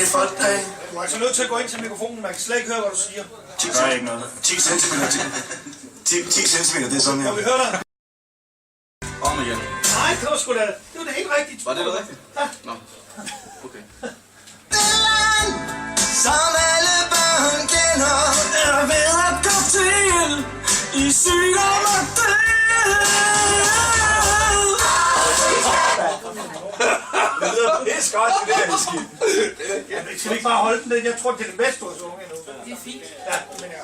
fordag. Du er altså nødt til at gå ind til mikrofonen, man kan slet ikke høre, hvad du siger. 10 centimeter, det er sådan her. Må vi høre dig? Om igen. Nej, det var sgu da, det var da helt rigtigt. Var det rigtigt? Ja. Nå, okay. Som alle børn kender, er ved at gå til i sygdom og død. Det lyder pisse godt, det der er skidt. Skal vi ikke bare holde den? Jeg tror, det er det bedste hos unge nu. Det er fint. Ja, men ja.